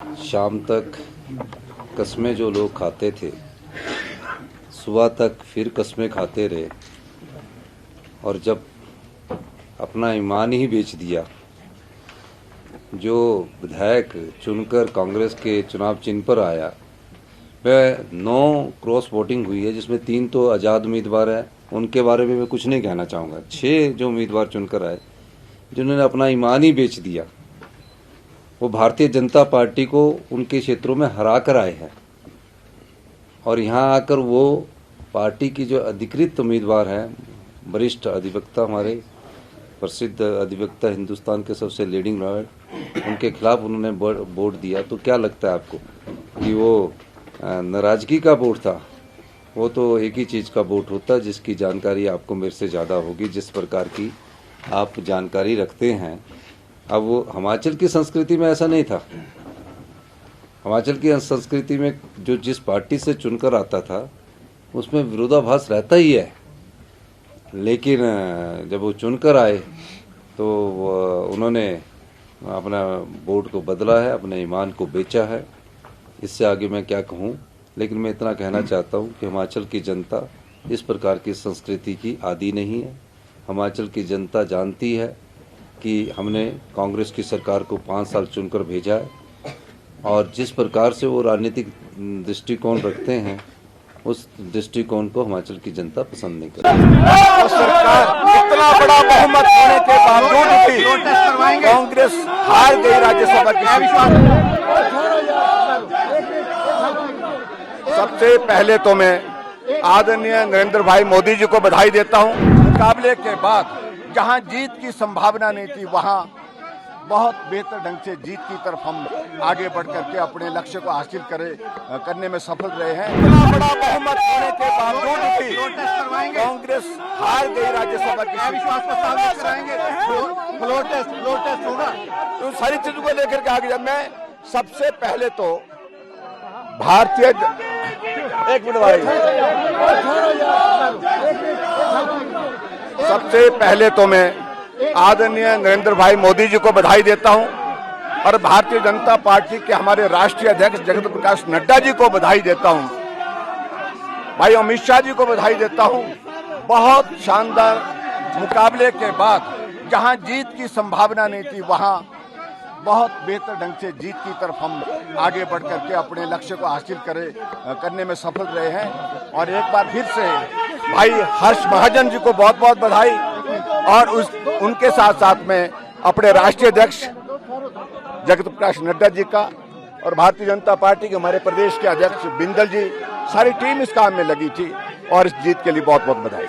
शाम तक कस्में जो लोग खाते थे, सुबह तक फिर कस्में खाते रहे और जब अपना ईमान ही बेच दिया, जो विधायक चुनकर कांग्रेस के चुनाव चिन्ह पर आया वह 9 क्रॉस वोटिंग हुई है, जिसमें 3 तो आज़ाद उम्मीदवार हैं। उनके बारे में मैं कुछ नहीं कहना चाहूँगा। 6 जो उम्मीदवार चुनकर आए, जिन्होंने अपना ईमान ही बेच दिया, वो भारतीय जनता पार्टी को उनके क्षेत्रों में हरा कर आए हैं और यहाँ आकर वो पार्टी की जो अधिकृत उम्मीदवार हैं, वरिष्ठ अधिवक्ता, हमारे प्रसिद्ध अधिवक्ता, हिंदुस्तान के सबसे लीडिंग लॉयर, उनके खिलाफ उन्होंने वोट दिया। तो क्या लगता है आपको कि वो नाराज़गी का वोट था? वो तो एक ही चीज़ का वोट होता है जिसकी जानकारी आपको मेरे से ज़्यादा होगी, जिस प्रकार की आप जानकारी रखते हैं। अब वो हिमाचल की संस्कृति में ऐसा नहीं था। हिमाचल की संस्कृति में जो जिस पार्टी से चुनकर आता था उसमें विरोधाभास रहता ही है, लेकिन जब वो चुनकर आए तो उन्होंने अपना वोट को बदला है, अपने ईमान को बेचा है। इससे आगे मैं क्या कहूँ, लेकिन मैं इतना कहना चाहता हूँ कि हिमाचल की जनता इस प्रकार की संस्कृति की आदी नहीं है। हिमाचल की जनता जानती है कि हमने कांग्रेस की सरकार को 5 साल चुनकर भेजा है और जिस प्रकार से वो राजनीतिक दृष्टिकोण रखते हैं, उस दृष्टिकोण को हिमाचल की जनता पसंद नहीं करती। तो सरकार इतना बड़ा बहुमत होने के बावजूद भी कांग्रेस हार गई राज्यसभा की सीट। सबसे पहले तो मैं आदरणीय नरेंद्र भाई मोदी जी को बधाई देता हूं। मुकाबले के बाद जहां जीत की संभावना नहीं थी, वहां बहुत बेहतर ढंग से जीत की तरफ हम आगे बढ़ करके अपने लक्ष्य को हासिल करने में सफल रहे हैं। इतना बड़ा बहुमत होने के बावजूद भी कांग्रेस हार गई राज्यसभा की तो सारी चीजों को लेकर के आगे मैं सबसे पहले तो भारतीय एक मिनट भाई, सबसे पहले तो मैं आदरणीय नरेंद्र भाई मोदी जी को बधाई देता हूं और भारतीय जनता पार्टी के हमारे राष्ट्रीय अध्यक्ष जगत प्रकाश नड्डा जी को बधाई देता हूं, भाई अमित शाह जी को बधाई देता हूं। बहुत शानदार मुकाबले के बाद जहां जीत की संभावना नहीं थी, वहां बहुत बेहतर ढंग से जीत की तरफ हम आगे बढ़ करके अपने लक्ष्य को हासिल करने में सफल रहे हैं। और एक बार फिर से भाई हर्ष महाजन जी को बहुत बहुत बधाई और उनके साथ साथ में अपने राष्ट्रीय अध्यक्ष जगत प्रकाश नड्डा जी का और भारतीय जनता पार्टी के हमारे प्रदेश के अध्यक्ष बिंदल जी, सारी टीम इस काम में लगी थी और इस जीत के लिए बहुत बहुत बधाई।